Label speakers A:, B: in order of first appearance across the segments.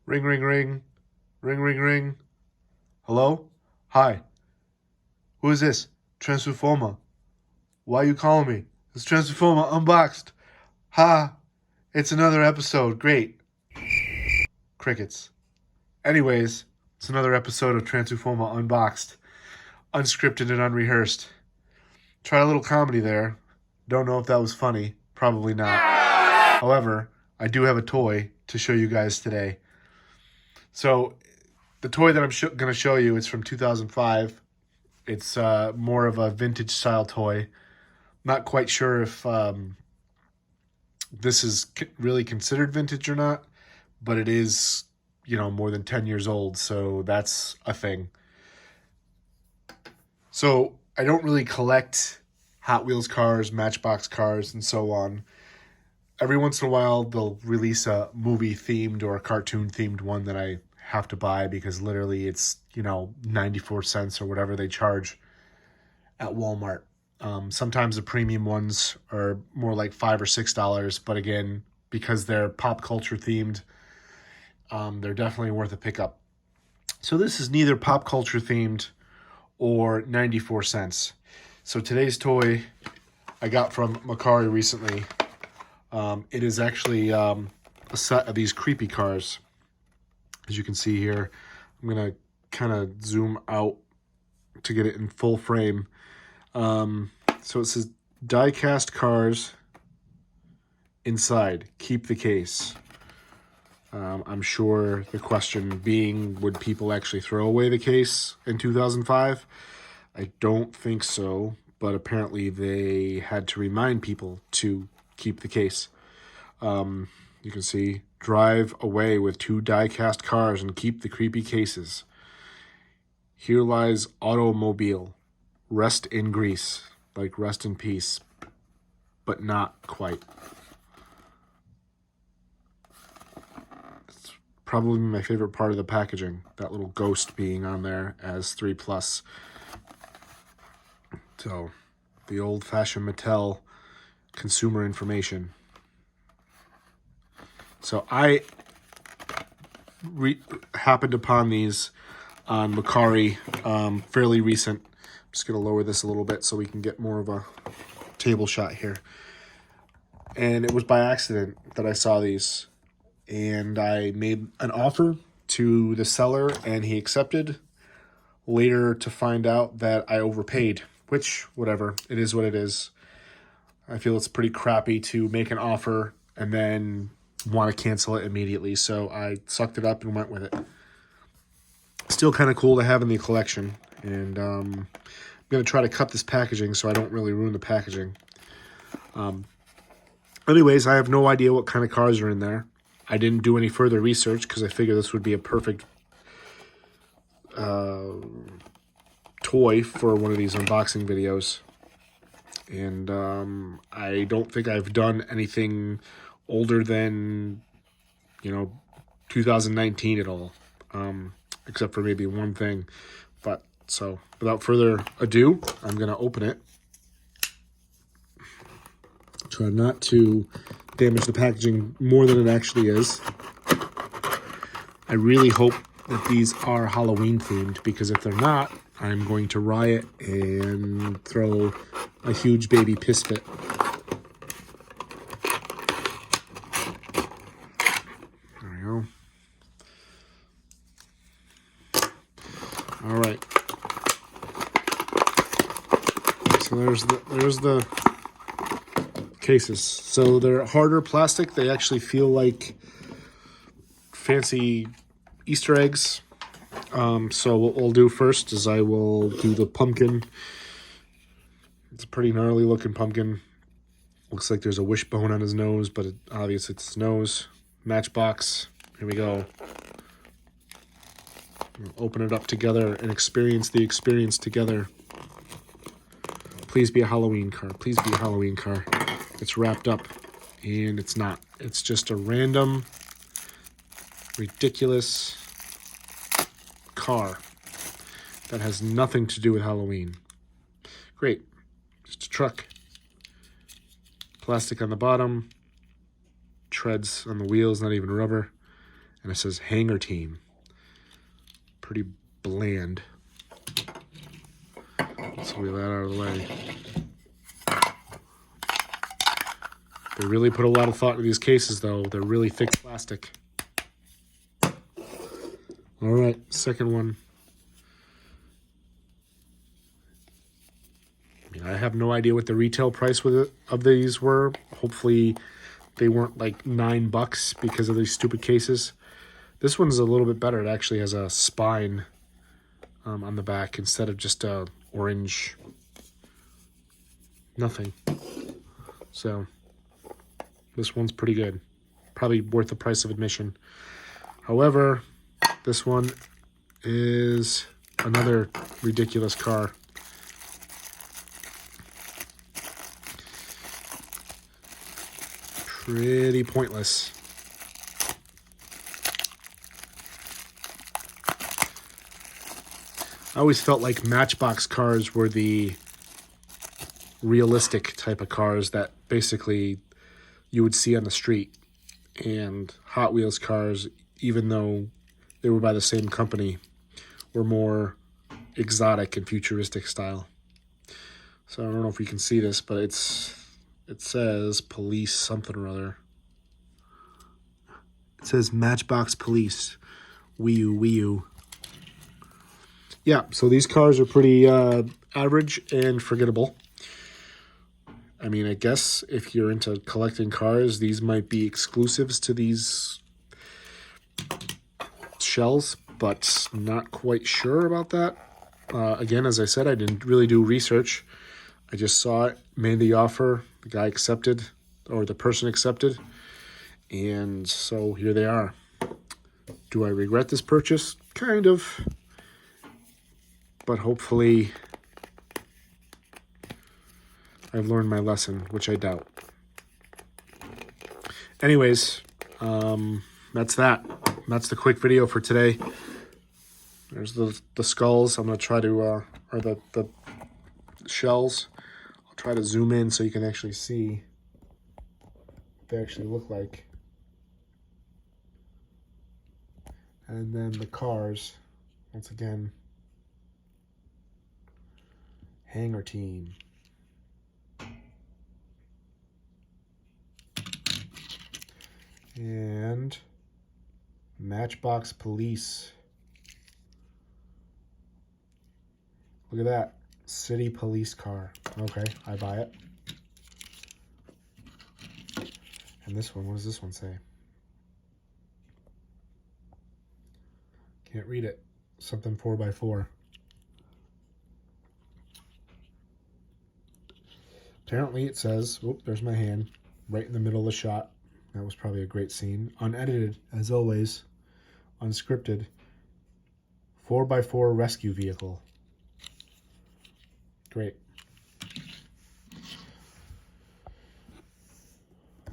A: Ring, ring, ring. Ring, ring, ring. Hello? Hi. Who is this? Transformer. Why are you calling me? It's Transformer Unboxed. Ha! It's another episode. Great. Crickets. Anyways, it's another episode of Transformer Unboxed. Unscripted and unrehearsed. Tried a little comedy there. Don't know if that was funny. Probably not. However, I do have a toy to show you guys today. So, the toy that I'm going to show you is from 2005. It's more of a vintage style toy. Not quite sure if this is really considered vintage or not, but it is, more than 10 years old, so that's a thing. So I don't really collect Hot Wheels cars, Matchbox cars, and so on. Every once in a while, they'll release a movie-themed or a cartoon-themed one that I have to buy because literally it's, 94 cents or whatever they charge at Walmart. Sometimes the premium ones are more like $5 or $6, but again, because they're pop culture themed, they're definitely worth a pickup. So this is neither pop culture themed or 94 cents. So today's toy I got from Macari recently. It is actually a set of these creepy cars. As you can see here, I'm going to kind of zoom out to get it in full frame. So it says die-cast cars inside, keep the case. I'm sure the question being, would people actually throw away the case in 2005? I don't think so, but apparently they had to remind people to keep the case. You can see, drive away with 2 die-cast cars and keep the creepy cases. Here lies automobile. Rest in Greece, like rest in peace, but not quite. It's probably my favorite part of the packaging, that little ghost being on there as 3+. So, the old-fashioned Mattel consumer information. So I happened upon these on Macari, fairly recent. I'm just going to lower this a little bit so we can get more of a table shot here. And it was by accident that I saw these. And I made an offer to the seller and he accepted. Later to find out that I overpaid, which, whatever, it is what it is. I feel it's pretty crappy to make an offer and then want to cancel it immediately. So I sucked it up and went with it. Still kind of cool to have in the collection. And I'm going to try to cut this packaging so I don't really ruin the packaging. Anyways, I have no idea what kind of cars are in there. I didn't do any further research because I figured this would be a perfect toy for one of these unboxing videos. And I don't think I've done anything older than, 2019 at all. Except for maybe one thing. But, so, without further ado, I'm going to open it. Try not to damage the packaging more than it actually is. I really hope that these are Halloween themed, because if they're not, I'm going to riot and throw a huge baby piss fit. There we go. All right. So there's the cases. So they're harder plastic. They actually feel like fancy Easter eggs. So what we'll do first is I will do the pumpkin. It's a pretty gnarly looking pumpkin. Looks like there's a wishbone on his nose, but obviously it's his nose. Matchbox. Here we go. We'll open it up together and experience the experience together. Please be a Halloween car. Please be a Halloween car. It's wrapped up, and it's not. It's just a random, ridiculous car that has nothing to do with Halloween. Great. Just a truck. Plastic on the bottom. Treads on the wheels, not even rubber. And it says Hanger Team. Pretty bland. Let's leave that out of the way. They really put a lot of thought into these cases, though. They're really thick plastic. All right, second one. I mean, I have no idea what the retail price of these were. Hopefully they weren't like $9 because of these stupid cases. This one's a little bit better. It actually has a spine on the back instead of just a orange nothing. So this one's pretty good. Probably worth the price of admission. However, this one is another ridiculous car. Pretty pointless. I always felt like Matchbox cars were the realistic type of cars that basically you would see on the street. And Hot Wheels cars, even though they were by the same company, were more exotic and futuristic style. So I don't know if you can see this, but it says police something or other. It says Matchbox Police. Wii U. Yeah, so these cars are pretty average and forgettable. I mean, I guess if you're into collecting cars, these might be exclusives to these shells, but not quite sure about that. Again, as I said, I didn't really do research. I just saw it, made the offer, the guy accepted, or the person accepted, and so here they are. Do I regret this purchase? Kind of. But hopefully I've learned my lesson, which I doubt. Anyways, that's that. That's the quick video for today. There's the skulls. I'm going to try to, or the shells. I'll try to zoom in so you can actually see what they actually look like. And then the cars, once again, Hanger Team. And Matchbox Police. Look at that. City police car. Okay, I buy it. And this one, what does this one say? Can't read it. Something 4x4. Apparently it says, oh, there's my hand, right in the middle of the shot. That was probably a great scene. Unedited, as always. Unscripted. 4x4 rescue vehicle. Great.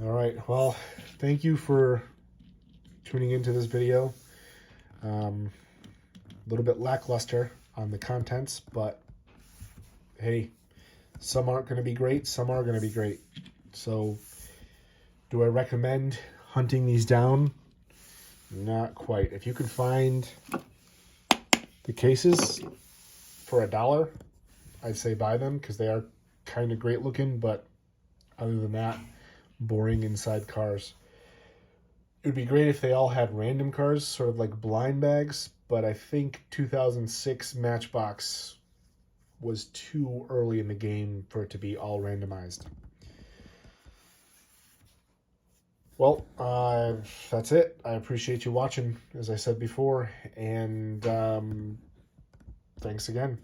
A: All right, well, thank you for tuning into this video. A little bit lackluster on the contents, but hey, some aren't going to be great, some are going to be great. So, do I recommend hunting these down? Not quite. If you can find the cases for $1, I'd say buy them because they are kind of great looking, but other than that, boring inside cars. It would be great if they all had random cars, sort of like blind bags, but I think 2006 Matchbox was too early in the game for it to be all randomized. Well, that's it. I appreciate you watching, as I said before, and thanks again.